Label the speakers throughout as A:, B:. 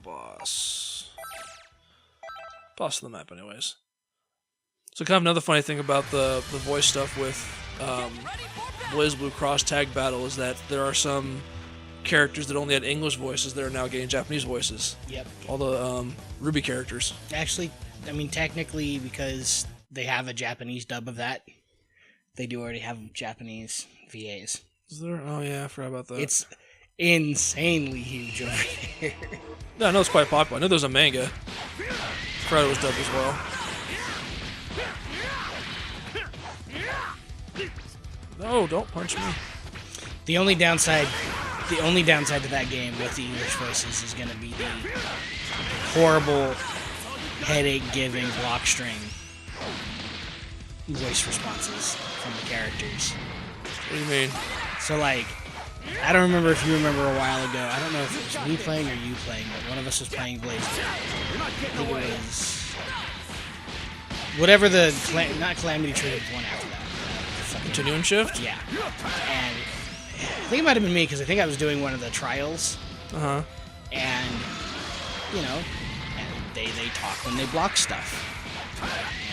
A: boss. Boss of the map, anyways. So kind of another funny thing about the voice stuff with BlazBlue Cross Tag Battle is that there are some characters that only had English voices that are now getting Japanese voices.
B: Yep.
A: All the Ruby characters.
B: Actually, I mean, technically, because they have a Japanese dub of that, they do already have Japanese VAs.
A: Is there? Oh yeah, I forgot about that.
B: It's insanely huge over there.
A: Yeah, I know it's quite popular. I know there's a manga. I forgot it was dubbed as well. No, don't punch me.
B: The only downside to that game with the English voices is going to be the horrible, headache-giving block string voice responses from the characters.
A: What do you mean?
B: So, like, I don't remember if you remember a while ago. I don't know if it was me playing or you playing, but one of us was playing BlazBlue. I think it was whatever the not Calamity Trigger, the one after that.
A: Continuing Shift?
B: Yeah. And I think it might have been me because I think I was doing one of the trials.
A: Uh-huh.
B: And, you know, and they talk when they block stuff.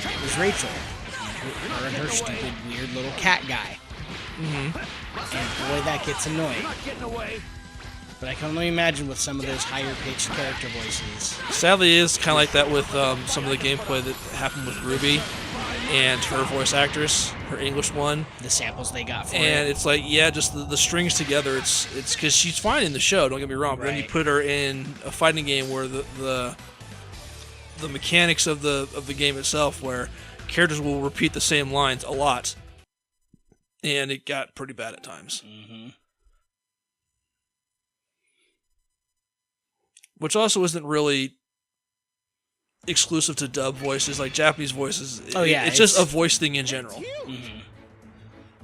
B: And it was Rachel. And her and her stupid, weird little cat guy.
A: Mm-hmm.
B: And boy, that gets annoying. But I can only imagine with some of those higher-pitched character voices.
A: Sadly, it is kind of like that with some of the gameplay that happened with Ruby and her voice actress, her English one.
B: The samples they got for
A: and
B: it.
A: It's like, yeah, just the strings together. It's because she's fine in the show. Don't get me wrong. But then you put her in a fighting game where the mechanics of the game itself, where characters will repeat the same lines a lot, and it got pretty bad at times.
B: Mm-hmm.
A: Which also isn't really exclusive to dub voices, like Japanese voices.
B: Oh yeah,
A: it's just a voice thing in general.
B: Mm-hmm.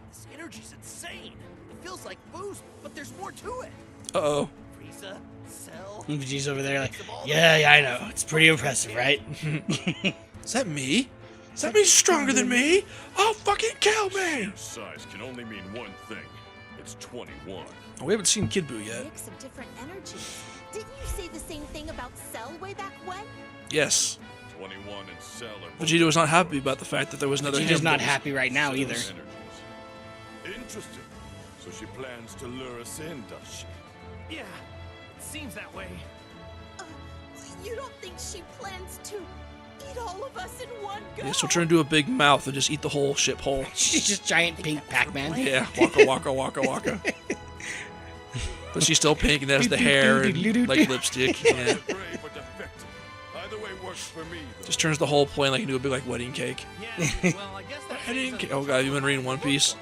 C: This energy's insane. It feels like boost, but there's more to it.
A: Uh-oh.
C: Frieza, Cell.
B: Vegeta's over there like, yeah, I know. It's pretty impressive, right?
A: Is that me? Is that me stronger than me? I'll fucking kill me!
D: Size can only mean one thing. It's 21.
A: Oh, we haven't seen Kid Buu yet.
E: Mix of different energies. Didn't you say the same thing about Cell way back when?
A: Yes.
D: 21 and Cell are
A: Vegeta was not happy about the fact that there was another
B: Vegeta's
A: him
B: not
A: that was-
B: happy right now either.
D: energies. Interesting. So she plans to lure us in, does she?
C: Yeah, it seems that way.
E: You don't think she plans to eat all of us in one go?
A: Yeah, so turn into a big mouth and just eat the whole ship whole.
B: She's just giant pink Pac-Man.
A: Yeah, waka waka waka waka. But she's still pink and has the hair and like lipstick. Yeah.
D: Brave or defective. Either way works for me, though.
A: Just turns the whole plane like into a big like wedding cake.
C: Yeah, well, I guess that
A: Wedding cake. Oh god, you've been reading One Piece.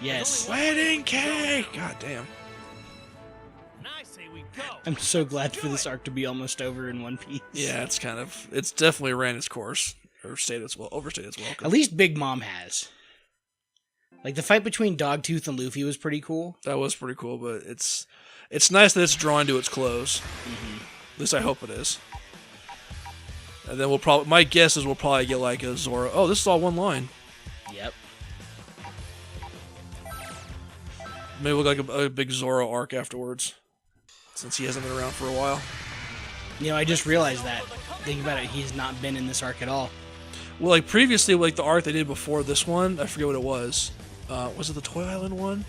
B: Yes.
A: Wedding cake. God damn.
C: And I say we go.
B: I'm so glad for this arc to be almost over in One Piece.
A: Yeah, it's definitely ran its course or overstayed its welcome.
B: At least Big Mom has. Like, the fight between Dogtooth and Luffy was pretty cool.
A: That was pretty cool, but it's nice that it's drawing to its close.
B: Mm-hmm.
A: At least I hope it is. And then my guess is we'll probably get like a Zoro. Oh, this is all one line.
B: Yep.
A: Maybe we'll get like a big Zoro arc afterwards, since he hasn't been around for a while.
B: You know, I just realized that. Thinking about it, he's not been in this arc at all.
A: Well, like previously, like the arc they did before this one, I forget what it was. Was it the Toy Island one?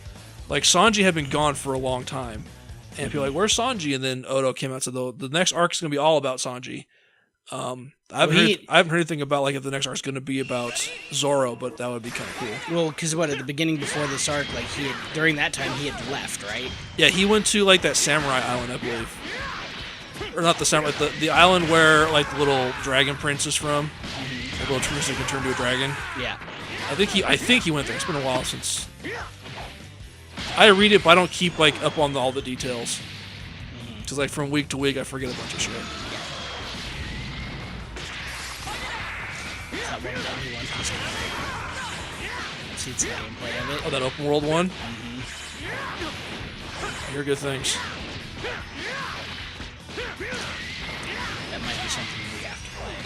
A: Like Sanji had been gone for a long time, and people were like, "Where's Sanji?" And then Odo came out and said, "The next arc is going to be all about Sanji." I haven't heard anything about like if the next arc is going to be about Zoro, but that would be kind of cool.
B: Well, because at the beginning before this arc, like during that time he had left, right?
A: Yeah, he went to like that samurai island, I believe, or not the samurai, the island where like the little dragon prince is from. The little prince that can turn to a dragon.
B: Yeah.
A: I think he went there. It's been a while since I read it, but I don't keep like up on all the details. Because like from week to week, I forget a bunch of shit.
B: That one W One Piece game. See the gameplay of it.
A: Oh, that open world one.
B: Mm-hmm.
A: I hear good things.
B: That might be something we have to play.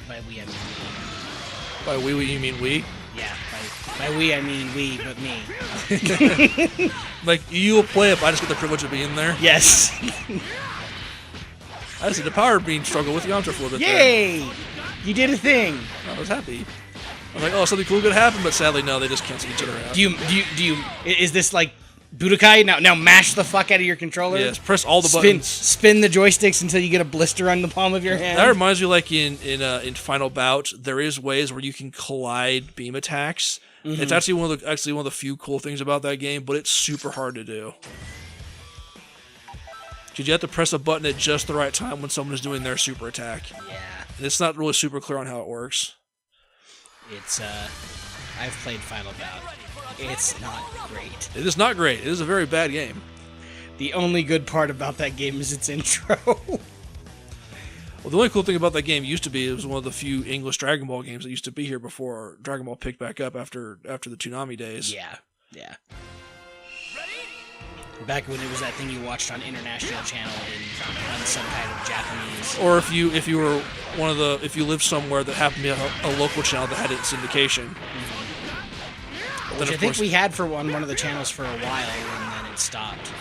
B: By we I mean we.
A: By we you mean we?
B: Yeah, by we I mean we, but me.
A: Like you will play it, but I just get the privilege of being there.
B: Yes.
A: I just did the power beam struggle with Yamcha for a little bit.
B: Yay! You did a thing.
A: I was happy. I was like, oh, something cool could happen, but sadly, no, they just canceled each other out.
B: Do you? Is this like Budokai? Now mash the fuck out of your controller.
A: Yes, press all the buttons.
B: Spin the joysticks until you get a blister on the palm of your hand.
A: That reminds me, like in Final Bout, there is ways where you can collide beam attacks.
B: Mm-hmm.
A: It's actually one of the few cool things about that game, but it's super hard to do. Because you have to press a button at just the right time when someone is doing their super attack.
B: Yeah.
A: And it's not really super clear on how it works.
B: It's I've played Final Bout. It's not great.
A: It is not great. It is a very bad game.
B: The only good part about that game is its intro.
A: Well, the only cool thing about that game used to be it was one of the few English Dragon Ball games that used to be here before Dragon Ball picked back up after the Toonami days.
B: Yeah. Back when it was that thing you watched on International Channel in unsubtitled Japanese.
A: Or if you were if you lived somewhere that happened to be a local channel that had it in syndication.
B: Mm-hmm. Which I think we had for one of the channels for a while, and then it stopped.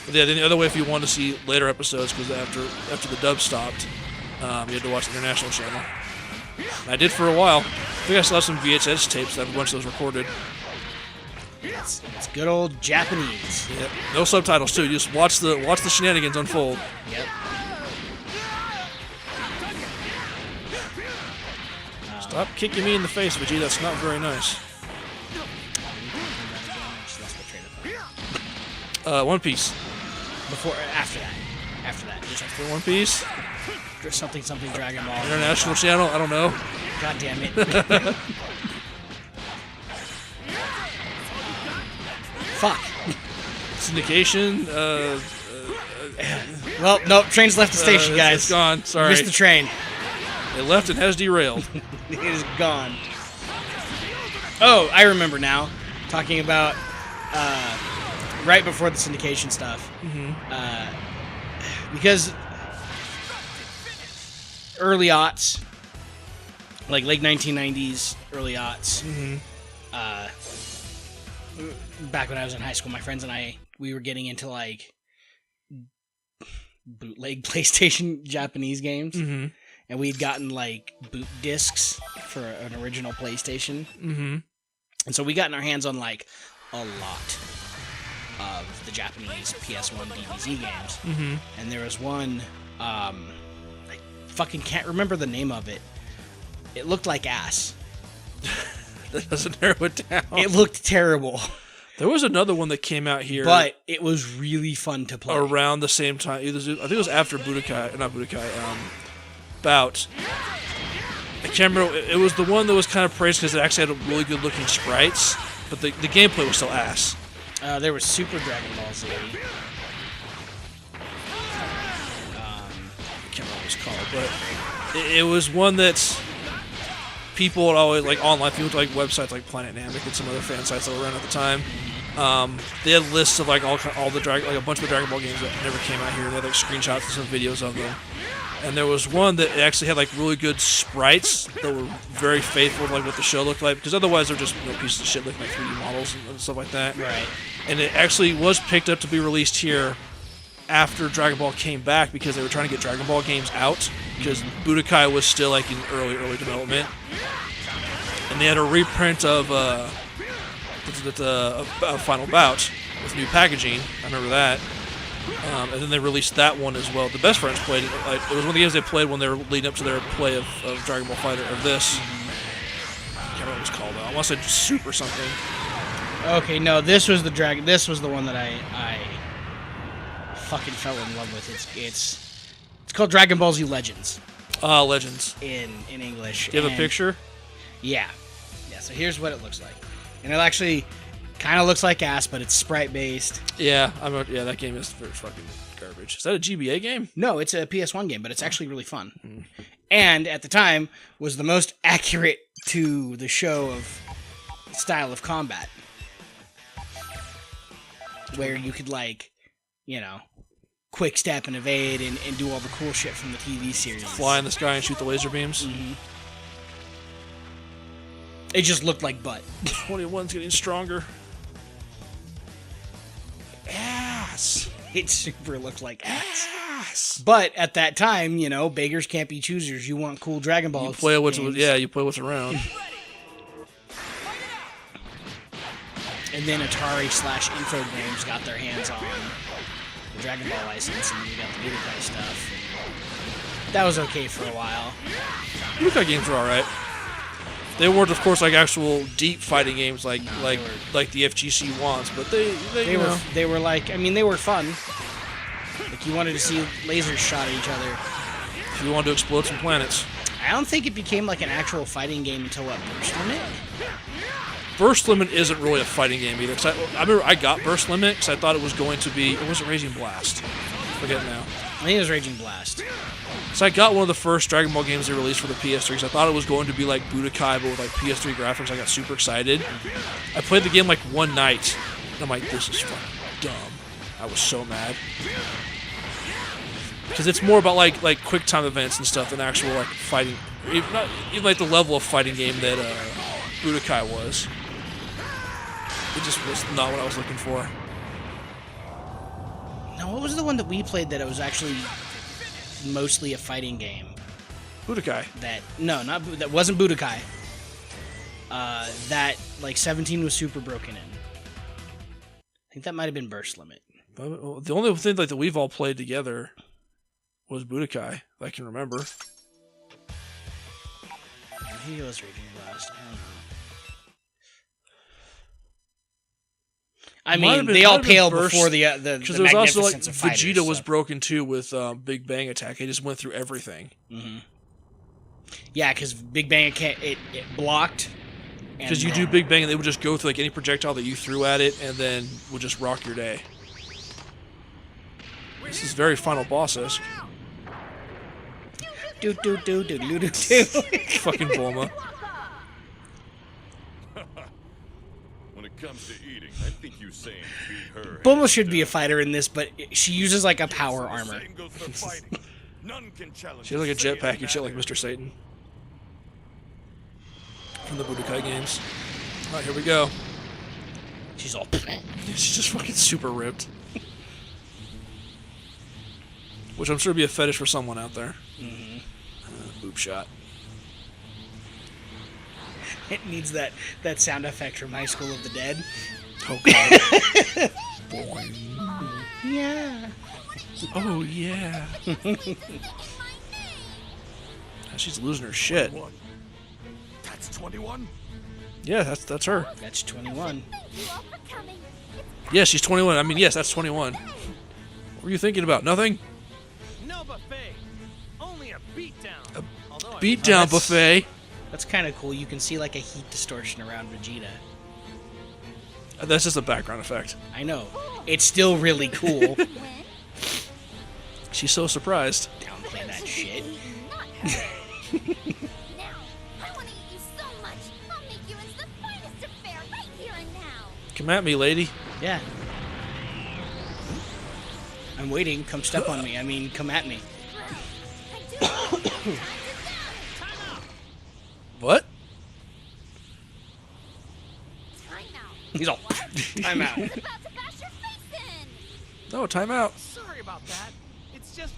A: But yeah, then the other way, if you wanted to see later episodes, because after the dub stopped, you had to watch the International Channel. And I did for a while. I think I still have some VHS tapes that have a bunch of those recorded.
B: It's good old Japanese.
A: Yep. No subtitles too. You just watch the shenanigans unfold.
B: Yep.
A: Stop kicking me in the face, Vegeta. That's not very nice. One Piece.
B: After that.
A: Just after One Piece.
B: Something Dragon Ball.
A: International Channel. I don't know.
B: God damn it. Fuck.
A: Syndication.
B: Well, nope. Train's left the station, guys.
A: It's gone. Sorry.
B: Missed the train.
A: It left and has derailed.
B: It is gone. Oh, I remember now. Talking about right before the syndication stuff.
A: Mm-hmm.
B: Because early aughts, like late 1990s, early aughts.
A: Mm-hmm.
B: Back when I was in high school, my friends and I, we were getting into like bootleg PlayStation Japanese games.
A: Mm-hmm.
B: And we'd gotten like boot discs for an original PlayStation.
A: Mm-hmm.
B: And so we got in our hands on like a lot of the Japanese PS1 DBZ games.
A: Mm-hmm.
B: And there was one, I fucking can't remember the name of it. It looked like ass.
A: That doesn't narrow it down.
B: It looked terrible.
A: There was another one that came out here,
B: But it was really fun to play.
A: around the same time. I think it was after Budokai, not Budokai. Bout. I can't remember. It was the one that was kind of praised because it actually had really good looking sprites, but the gameplay was still ass.
B: There was Super Dragon Ball Z.
A: I can't remember what it was called, but it was one that people would always, like online, people like websites like Planet Namek and some other fan sites that were around at the time. They had lists of like all the like a bunch of the Dragon Ball games that never came out here. And they had like screenshots and some videos of them. And there was one that actually had like really good sprites that were very faithful to like what the show looked like, because otherwise they're just pieces of shit looking like 3D models and stuff like that.
B: Right.
A: And it actually was picked up to be released here after Dragon Ball came back, because they were trying to get Dragon Ball games out, because Budokai was still like in early development. And they had a reprint of Final Bout with new packaging. I remember that. And then they released that one as well. The best friends played it. Like, it was one of the games they played when they were leading up to their play of Dragon Ball Fighter, of this. I can't remember what it was called though. I want to say Super something.
B: Okay, no, this was the one that I fucking fell in love with. It's called Dragon Ball Z Legends.
A: Legends.
B: In English.
A: Do you have a picture?
B: Yeah. So here's what it looks like, and it actually kind of looks like ass, but it's sprite based.
A: Yeah, that game is fucking garbage. Is that a GBA game?
B: No, it's a PS1 game, but it's actually really fun. And at the time was the most accurate to the show of style of combat, where you could quick step and evade and do all the cool shit from the TV series.
A: Fly in the sky and shoot the laser beams.
B: Mm-hmm. It just looked like butt.
A: 21's getting stronger. Ass.
B: It super looked like ass.
A: Yes.
B: But at that time, you know, beggars can't be choosers. You want cool Dragon Ball
A: You play what's
B: games.
A: you play what's around.
B: And then Atari/Infogrames got their hands on the Dragon Ball license, and you got the Budokai stuff. That was okay for a while.
A: Budokai games were alright. They weren't, of course, like actual deep fighting games like the FGC wants, but they
B: were like, I mean, they were fun. Like, you wanted to see lasers shot at each other.
A: If you wanted to explode some planets.
B: I don't think it became like an actual fighting game until what, Burst Limit?
A: Burst Limit isn't really a fighting game either. 'Cause I remember I got Burst Limit because I thought it was going to be, or was it Raging Blast? I forget now.
B: I think it was Raging Blast.
A: So I got one of the first Dragon Ball games they released for the PS3 because I thought it was going to be like Budokai, but with like PS3 graphics. I got super excited. I played the game like one night, and I'm like, this is fucking dumb. I was so mad. Because it's more about like quick time events and stuff than actual like fighting, even like the level of fighting game that Budokai was. It just was not what I was looking for.
B: Now, what was the one that we played that it was actually mostly a fighting game?
A: Budokai.
B: That wasn't Budokai. That like 17 was super broken in. I think that might have been Burst Limit.
A: But the only thing like that we've all played together was Budokai. I can remember.
B: I think it was Raging Blast. I don't know. I mean, they all paled before the
A: because there was also like
B: of fighters,
A: Vegeta was broken too with Big Bang Attack. He just went through everything.
B: Mm-hmm. Yeah, because Big Bang it blocked.
A: Because you do Big Bang and they would just go through like any projectile that you threw at it and then would just rock your day. This is very Final Boss-esque.
B: Do.
A: Fucking Bulma.
D: When it comes to eating, I think you saying beat her.
B: Bulma should be a fighter in this, but she uses like a power armor.
A: She has like a jetpack and shit like Mr. Satan. From the Budokai games. Alright, here we go.
B: She's all...
A: She's just fucking super ripped. Which I'm sure would be a fetish for someone out there.
B: Mm-hmm.
A: Boob shot.
B: It needs that sound effect from High School of the Dead.
A: Oh god. Boing.
B: Yeah.
A: Oh yeah. She's losing her shit.
D: That's 21?
A: Yeah, that's her.
B: That's 21.
A: Yeah, she's 21. I mean, yes, that's 21. What were you thinking about? Nothing?
C: No buffet. Only a beatdown.
A: Beatdown buffet.
B: That's kind of cool. You can see like a heat distortion around Vegeta.
A: That's just a background effect.
B: I know. It's still really cool.
A: She's so surprised.
B: Downplay that shit.
A: Come at me, lady.
B: Yeah. I'm waiting. Come step on me. I mean, come at me.
A: What?
B: He's all, time out.
A: No, time out.
C: Sorry about that. It's just,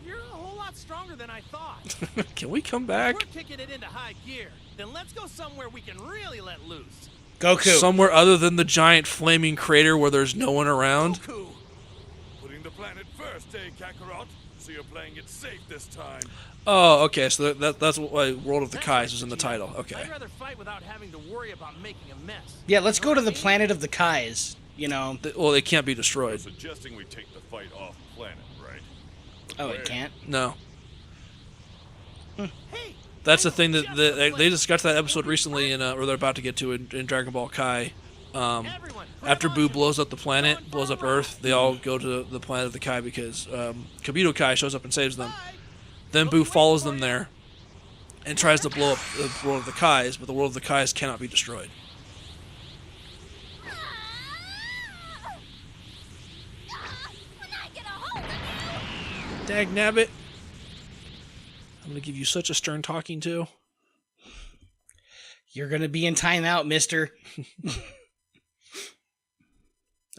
C: you're a whole lot stronger than I thought.
A: Can we come back?
C: We're kicking it into high gear. Then let's go somewhere we can really let loose.
B: Goku.
A: Somewhere other than the giant flaming crater where there's no one around?
D: Goku! Putting the planet first, eh, Kakarot? So you're playing it safe this time.
A: Oh, okay, so that's why World of the Kais was in the title. Okay.
C: I'd rather fight without having to worry about making a mess.
B: Yeah, let's go to the planet of the Kais. You know.
A: Well, they can't be
D: You're
A: destroyed.
D: suggesting we take the fight off planet, right?
B: Oh, it can't?
A: No.
C: Hey,
A: That's the thing that they just got to that episode recently, or they're about to get to in Dragon Ball Kai.
C: everyone,
A: After Boo blows up the planet, blows up Earth, they all go to the planet of the Kai because Kabuto Kai shows up and saves them. Then Boo follows them there and tries to blow up the world of the Kais, but the world of the Kais cannot be destroyed. Dagnabbit. I'm going to give you such a stern talking to.
B: You're gonna be in timeout, mister.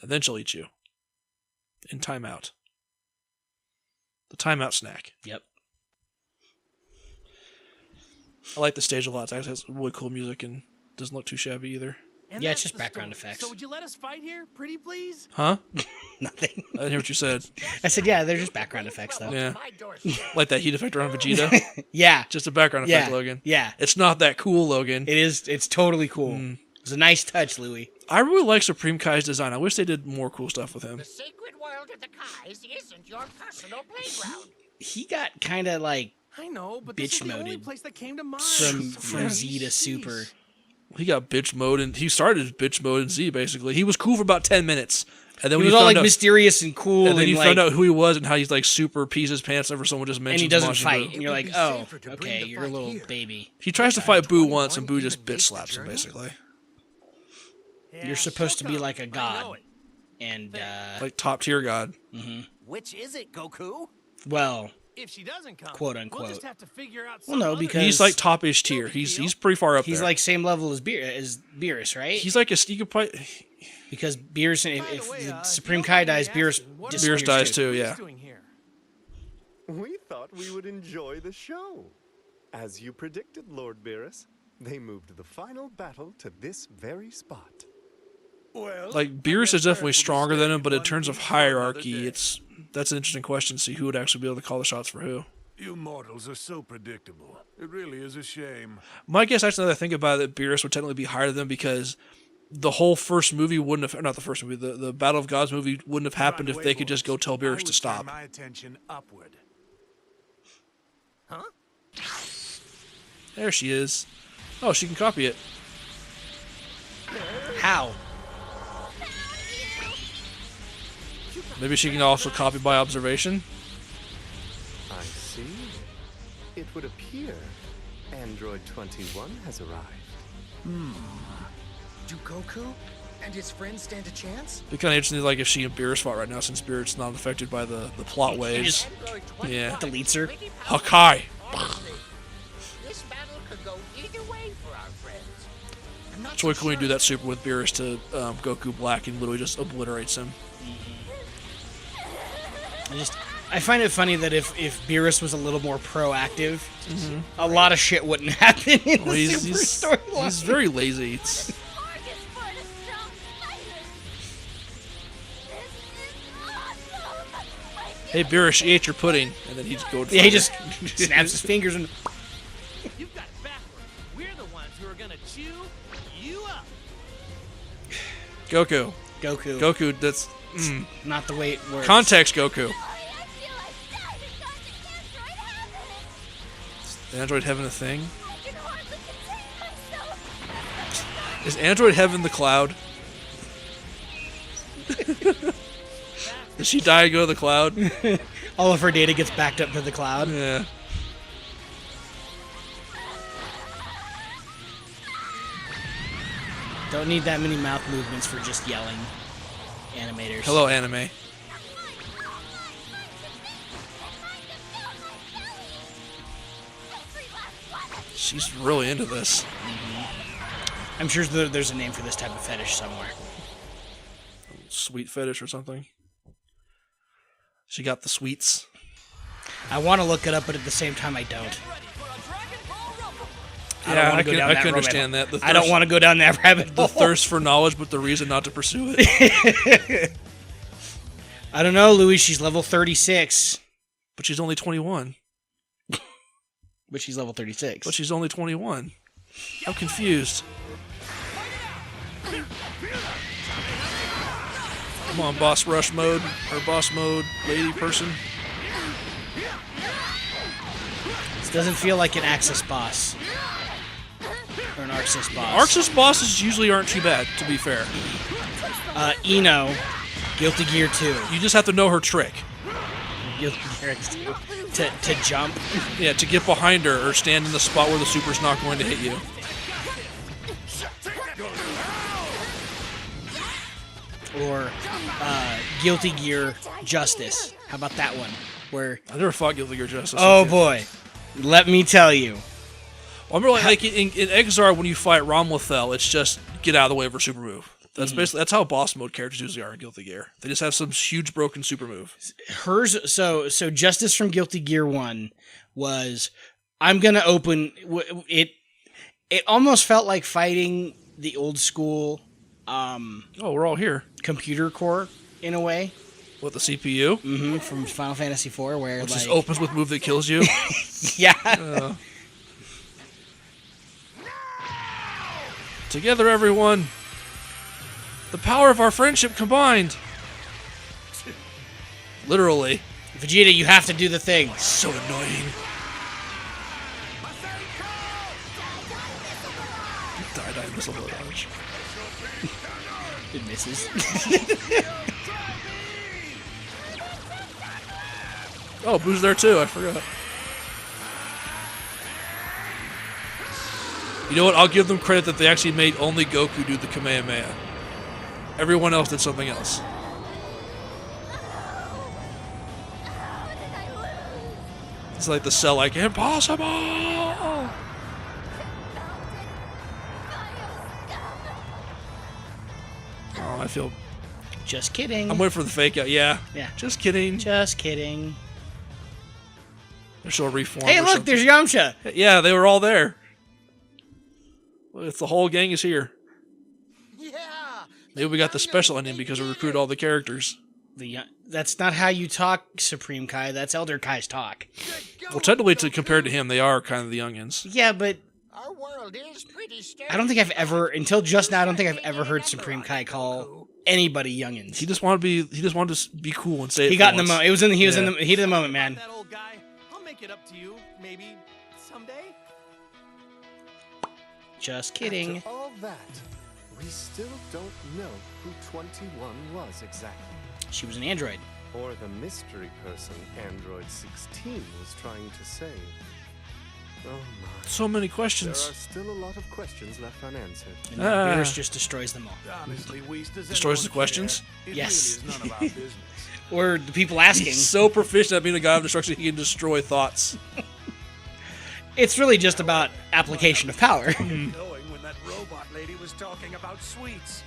A: And then she'll eat you. In timeout. The timeout snack.
B: Yep.
A: I like the stage a lot. It has really cool music and doesn't look too shabby either.
C: And
B: Yeah,
C: that's
B: it's just
C: the
B: background
C: story.
B: effects.
C: So would you let us fight here, pretty please?
A: Huh?
B: Nothing.
A: I didn't hear what you said.
B: I said, yeah, they're just background effects, though.
A: Yeah.
C: My door's
A: Like that heat effect around Vegeta.
B: Yeah.
A: Just a background
B: Yeah.
A: effect, Logan.
B: Yeah.
A: It's not that cool, Logan.
B: It is. It's totally cool. It's a nice touch, Louis.
A: I really like Supreme Kai's design. I wish they did more cool stuff with him.
F: The sacred world of the Kais isn't your personal playground.
B: He got kind of like
C: I know, but this is the only
B: Bitch-moded
C: place that came to mind.
B: from Z to Super.
A: He got bitch mode, and he started bitch mode in Z, basically. He was cool for about 10 minutes. And then
B: He
A: when
B: was
A: you
B: all
A: found
B: like
A: out,
B: mysterious and cool,
A: and then you
B: like,
A: found out who he was and how he's like super pees his pants over someone just mentioned
B: and he doesn't
A: Majin
B: fight.
A: Buu.
B: And you're like,
C: be
B: oh,
C: safer to bring
B: okay,
C: the
B: you're a
C: fight
B: little
C: here.
B: baby.
A: He tries to fight Boo
C: 21
A: once, and Boo just
C: even
A: bitch
C: makes the
A: slaps him,
C: journey?
A: basically.
C: Yeah,
B: You're supposed to
C: she'll
B: be
C: come.
B: like a
C: I know
B: god.
C: it.
B: And,
A: Like top tier god.
C: Which is it, Goku?
B: well,
C: If she doesn't come,
B: Quote,
C: we'll
B: unquote.
C: just have to figure out
B: Well, no,
C: some other-
B: because-
A: He's like top-ish tier. He's pretty far up
B: he's
A: there.
B: like same level as Beerus, right?
A: He's like a sneaker fight.
B: Because Beerus, if
C: By the way,
B: the
C: if
B: Supreme
C: you don't
B: Kai
C: mind me
B: dies, Beerus
C: asking, what
B: disappears
A: Beerus dies too,
C: Who's
A: yeah.
C: doing here?
G: We thought we would enjoy the show. As you predicted, Lord Beerus, they moved the final battle to this very spot.
D: Well,
A: Like Beerus is definitely stronger than him, but in terms of hierarchy, that's an interesting question to see who would actually be able to call the shots for who.
D: You mortals are so predictable. It really is a shame.
A: My guess, actually, now that I think about it, that Beerus would technically be higher than them because the whole first movie wouldn't have, not the first movie, the Battle of Gods movie wouldn't have happened if they could just go tell
D: I
A: Beerus
D: would
A: to stop.
D: turn my attention upward.
C: Huh?
A: There she is. Oh, she can copy it.
B: How?
A: Maybe she can also copy by observation.
G: I see. It would appear Android 21 has arrived.
F: Do Goku and his friends stand a chance?
A: It'd be kind of interesting, like if she and Beerus fought right now, since Beerus not affected by the plot waves. Yeah.
B: Deletes her.
A: Hakai.
F: This battle could go either way for our friends. I'm not
A: It's really
F: so
A: cool when you do
F: sure.
A: that super with Beerus to Goku Black and literally just obliterates him.
B: I find it funny that if Beerus was a little more proactive, a lot of shit wouldn't happen in
A: Well,
B: the Super storyline.
A: he's very lazy. It's,
E: Argus for the strong fighters. This is awesome.
A: hey Beerus, she ate your pudding, and then he'd go.
B: Yeah, he just snaps his fingers and
C: You've got it backwards. We're the ones who are gonna chew you up.
A: Goku.
B: Goku.
A: Goku. That's
B: Not the way it works.
A: context. Goku.
E: I feel like that. Is
A: Is Android
E: Android Heaven a thing?
A: Heaven a thing?
E: I can hardly contain myself.
A: Is Android Heaven the cloud? Does she die and go to the cloud?
B: All of her data gets backed up to the cloud.
A: Yeah.
B: Don't need that many mouth movements for just yelling. Animators.
A: Hello, anime. She's really into this.
B: I'm sure there's a name for this type of fetish somewhere.
A: Sweet fetish or something. She got the sweets.
B: I want to look it up, but at the same time, I don't. I don't
A: Yeah,
B: wanna
A: I
B: go
A: can,
B: down
A: I
B: that
A: can
B: rabbit
A: understand
B: hole.
A: that. The
B: I don't
A: thirst-
B: want to go down that rabbit hole.
A: the thirst for knowledge, but the reason not to pursue it.
B: I don't know, Louis. She's level 36,
A: But she's only 21.
B: but she's level 36.
A: But she's only 21. I'm confused. Come on, boss rush mode, or boss mode, lady person.
B: This doesn't feel like an Axis boss. Or an Arxis boss.
A: Arxis bosses usually aren't too bad, to be fair.
B: Eno, Guilty Gear 2.
A: You just have to know her trick.
B: Guilty Gear X2. To jump.
A: Yeah, to get behind her or stand in the spot where the super's not going to hit you.
B: Or Guilty Gear Justice. How about that one? Where,
A: I never fought Guilty Gear Justice.
B: oh boy, let me tell you.
A: I remember like in Exar when you fight Romlethel, it's just get out of the way of her super move. That's how boss mode characters usually are in Guilty Gear. They just have some huge broken super move.
B: Hers. So Justice from Guilty Gear 1 was, I'm gonna open it. It almost felt like fighting the old school.
A: We're all here.
B: Computer core in a way.
A: What, the CPU?
B: From Final Fantasy IV, where
A: Which
B: like
A: just opens with move that kills you.
B: yeah.
A: Together, everyone. The power of our friendship combined. Literally.
B: Vegeta, you have to do the thing.
A: So annoying. Die, missile barrage.
B: It misses.
A: Oh, Boo's there too. I forgot. You know what? I'll give them credit that they actually made only Goku do the Kamehameha. Everyone else did something else. It's like the Cell, like, impossible! Oh, I feel...
B: Just kidding.
A: I'm waiting for the fake out. Yeah.
B: Yeah.
A: Just kidding.
B: Just kidding.
A: They're still reformed.
B: Hey,
A: or
B: look,
A: something.
B: there's Yamcha.
A: Yeah, they were all there. Well, it's the whole gang is here.
C: Yeah.
A: Maybe we got the special ending because we recruited all the characters.
B: That's not how you talk, Supreme Kai. That's Elder Kai's talk.
A: Well, technically, compared to him, they are kind of the youngins.
B: Yeah, but
F: Our world is pretty sturdy.
B: I don't think I've ever, until just now, I don't think I've ever heard Supreme Kai call anybody youngins.
A: He just wanted to be cool and say it.
B: He got in the moment. He was in the heat of the moment, man.
C: That old guy. I'll make it up to you, maybe someday.
B: Just kidding.
G: After all that, we still don't know who 21 was exactly.
B: She was an android.
G: Or the mystery person Android 16 was trying to save. Oh my.
A: So many
G: There are
A: questions.
G: still a lot of questions left unanswered.
B: And Beerus just destroys them all.
D: Honestly, Whis, does
A: Destroys
D: anyone
A: the questions?
D: care? It
B: Yes.
D: really is none of our business.
B: Or the people asking.
A: He's so proficient at being a god of destruction, he can destroy thoughts.
B: It's really just about application of power.
D: Knowing when that robot lady was talking about sweets.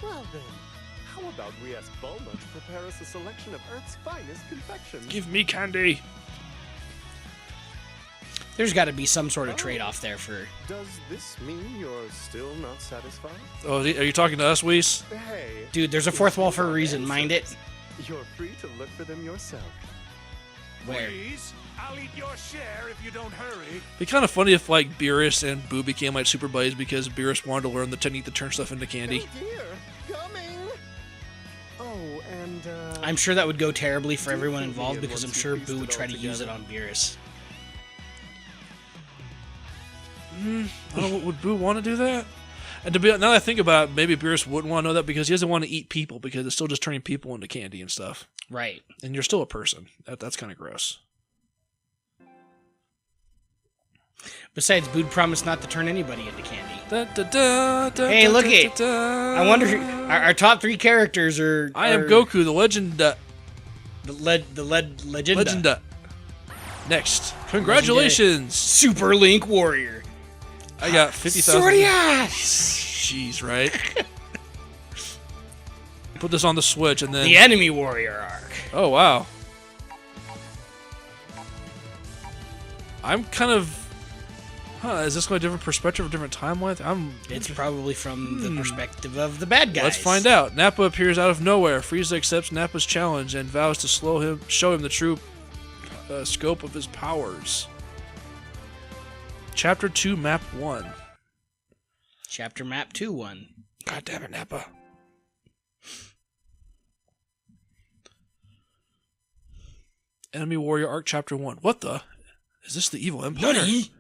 G: Well then, how about we ask Bulma to prepare us a selection of Earth's finest confections?
A: Give me candy.
B: There's got to be some sort of trade-off there for...
G: Does this mean you're still not satisfied?
A: Oh, are you talking to us, Whis?
G: Hey,
B: Dude, there's a fourth wall for a reason, mind it.
G: you're free to look for them yourself.
B: Where?
D: Whis, I'll eat your share if you don't hurry.
A: It'd be kind of funny if like Beerus and Boo became like super buddies because Beerus wanted to learn the technique to turn stuff into candy.
G: Oh dear, coming! Oh, and
B: I'm sure that would go terribly for
G: Do
B: everyone
G: fill me
B: involved
G: in
B: because I'm
G: once you
B: sure
G: pieced
B: Boo
G: it
B: would
G: all
B: try to use it
G: together.
B: on Beerus.
A: I don't know, would Boo want to do that? And to be now that I think about it, maybe Beerus wouldn't want to know that because he doesn't want to eat people because it's still just turning people into candy and stuff.
B: Right.
A: And you're still a person. That's kind of gross.
B: Besides, Boo promised not to turn anybody into candy.
A: Hey,
B: Hey, look it! I wonder who, our top three characters are...
A: I am
B: are
A: Goku, the Legenda.
B: Legenda.
A: Legenda. Next. Congratulations!
B: Super Link Warrior.
A: I got 50,000.
B: Sordias!
A: Jeez, right? Put this on the Switch and then...
B: The Enemy Warrior arc.
A: Oh, wow. I'm kind of... Huh, is this going to a different perspective or different timeline?
B: It's probably from the perspective of the bad guys.
A: Let's find out. Nappa appears out of nowhere. Frieza accepts Nappa's challenge and vows to show him the true scope of his powers. Chapter 2, Map 1.
B: Chapter Map 2-1.
A: God damn it, Nappa. Enemy Warrior Arc Chapter 1. What the? Is this the Evil Empire?
B: Nani?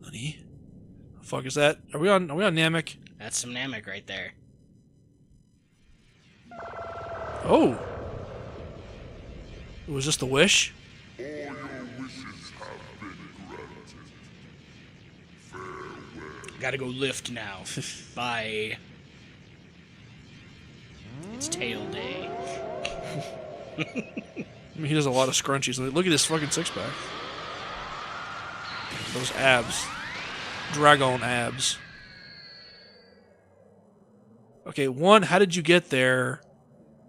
A: Nani? The fuck is that? Are we on Namek?
B: That's some Namek right there.
A: Oh. Was this the wish?
B: Gotta go lift now. Bye. It's tail day.
A: I mean, he does a lot of scrunchies. Look at his fucking six-pack. Those abs. Dragon abs. Okay, 1, how did you get there?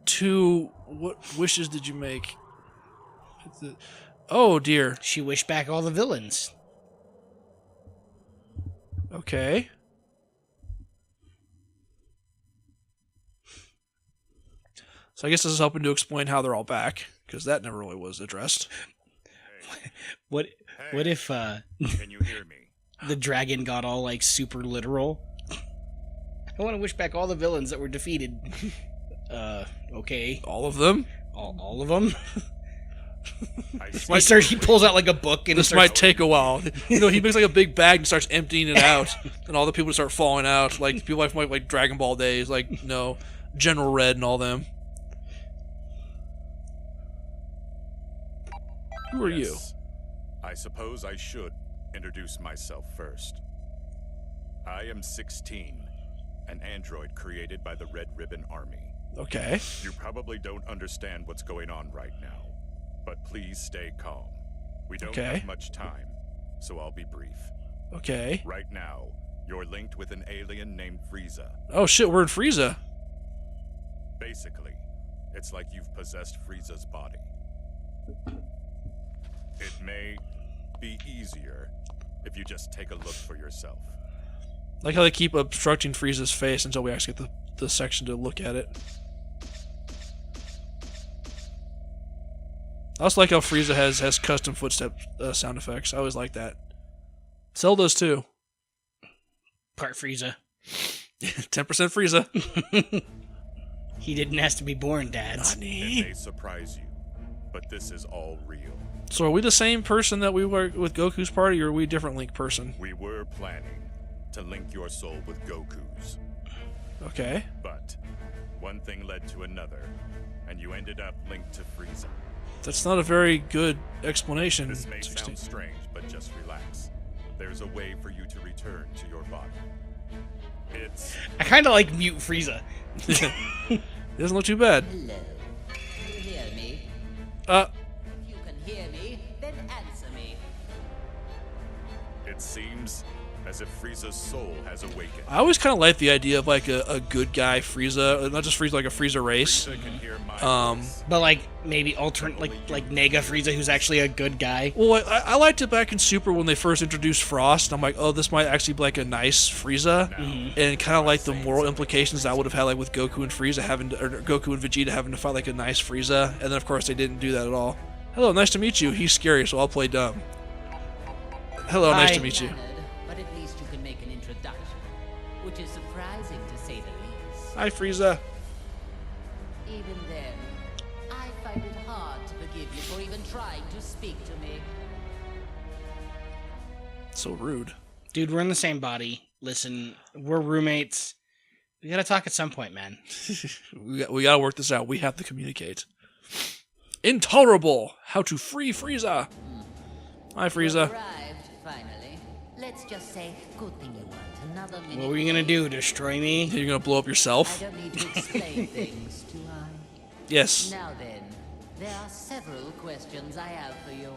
A: 2, what wishes did you make? Oh, dear.
B: She wished back all the villains.
A: Okay. So I guess this is helping to explain how they're all back, because that never really was addressed.
B: What if
D: Can you hear me?
B: the dragon got all like super literal? I want to wish back all the villains that were defeated. Okay.
A: All of them?
B: All of them?
D: I
B: He pulls out like a book and
A: This
B: starts,
A: might take a while. You know, he makes like a big bag and starts emptying it out, and all the people start falling out. Like people like Dragon Ball days, like General Red and all them. Who are you?
D: Yes. I suppose I should introduce myself first. I am 16, an android created by the Red Ribbon Army.
A: Okay.
D: You probably don't understand what's going on right now, but please stay calm. We don't
A: Okay.
D: have much time, so I'll be brief.
A: Okay.
D: Right now, you're linked with an alien named Frieza.
A: Oh shit, we're in Frieza.
D: Basically, it's like you've possessed Frieza's body. It may be easier if you just take a look for yourself.
A: Like how they keep obstructing Frieza's face until we actually get the section to look at it. I also like how Frieza has custom footstep sound effects. I always like that. Cell does too.
B: part Frieza.
A: 10% Frieza.
B: He didn't ask to be born, dads.
D: It may surprise you, but this is all real.
A: So are we the same person that we were with Goku's party, or are we a different Link person?
D: We were planning to link your soul with Goku's,
A: Okay.
D: but one thing led to another, and you ended up linked to Frieza.
A: That's not a very good explanation.
D: This may
A: 16.
D: sound strange, but just relax. There's a way for you to return to your body. It's
B: I kind of like mute Frieza.
A: It doesn't look too bad.
H: Hello. Can you hear me? If you can hear me, then answer me.
D: It seems as if Frieza's soul has awakened.
A: I always kind of like the idea of like a good guy Frieza, not just Frieza, like a Frieza race.
D: Frieza can hear my voice.
B: But like maybe alternate, like Nega Frieza, who's actually a good guy.
A: Well, I liked it back in Super when they first introduced Frost. I'm like, oh, this might actually be like a nice Frieza, and kind of like the moral implications that would have had, like with Goku and Frieza or Goku and Vegeta having to fight like a nice Frieza, and then of course they didn't do that at all. Hello, nice to meet you. He's scary, so I'll play dumb. Hello, nice
B: Hi.
A: to meet you.
H: Leonard, but at least you can make an introduction, which is surprising to say the least.
A: Hi, Frieza.
H: Even then, I find it hard to forgive you for even trying to speak to me.
A: So rude.
B: Dude, we're in the same body. Listen, we're roommates. We gotta talk at some point, man.
A: We gotta work this out. We have to communicate. Intolerable! How to free Frieza! Hi, Frieza.
H: Arrived, finally. Let's just say, good thing you weren't another minute.
B: What were you gonna do? Destroy me?
A: You're gonna blow up
H: I
A: yourself?
H: don't need to explain things, do I?
A: Yes.
H: Now then, there are several questions I have for you.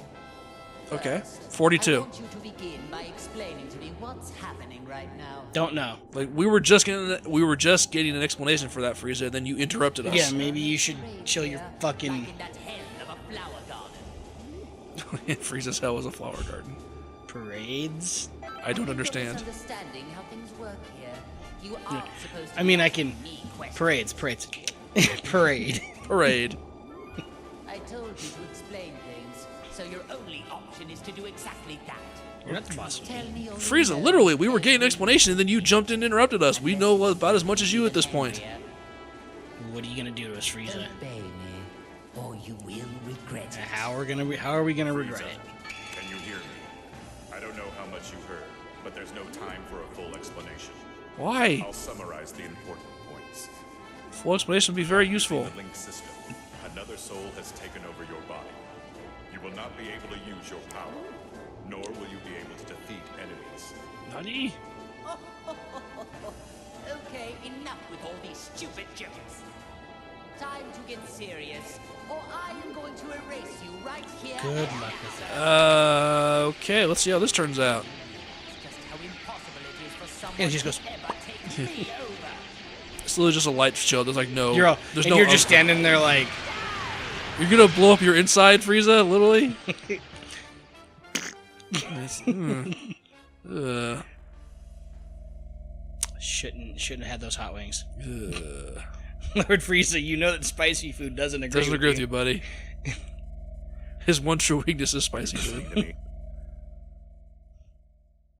A: Okay.
H: First,
A: 42.
H: I want you to begin by explaining to me what's happening right now.
B: Don't know.
A: Like we were just getting an explanation for that, Frieza, and then you interrupted us.
B: Yeah, maybe you should chill your
H: Back
B: fucking.
H: in that hell of a flower garden.
A: Frieza's hell was a flower garden.
B: Parades?
A: I don't understand.
H: Misunderstanding how things work here. You aren't supposed to
B: I
H: be
B: mean, I
H: asking
B: can.
H: me questions.
B: Parades. Parade.
A: Parade.
H: I told you to explain things, so your only option is to do exactly that.
B: You're not the boss of
H: Tell
B: me.
H: me your
A: Frieza, literally, we were getting an explanation, and then you jumped in and interrupted us. We know about as much as you at this point.
B: What are you gonna do to us, Frieza?
H: Obey me, or you will regret it.
B: How are we gonna regret it?
D: Can you hear me? I don't know how much you heard, but there's no time for a full explanation.
A: Why?
D: I'll summarize the important points.
A: Full explanation would be very
D: In
A: useful.
D: the link system, another soul has taken over your body. You will not be able to use your power, nor will you be able to defeat enemies.
A: Nani?
H: Okay, enough with all these stupid jokes. Time to get serious, or I am going to erase you right here.
B: Good luck with that.
A: Okay, let's see how this turns out.
H: Just how impossible it is for someone
B: And he just goes.
H: to ever take me over.
A: It's literally just a light shield. There's like no.
B: You're just standing there like.
A: You're gonna blow up your inside, Frieza, literally.
B: Shouldn't have had those hot wings. Lord Frieza, you know that spicy food doesn't agree.
A: Doesn't agree with you, buddy. His one true weakness is spicy food.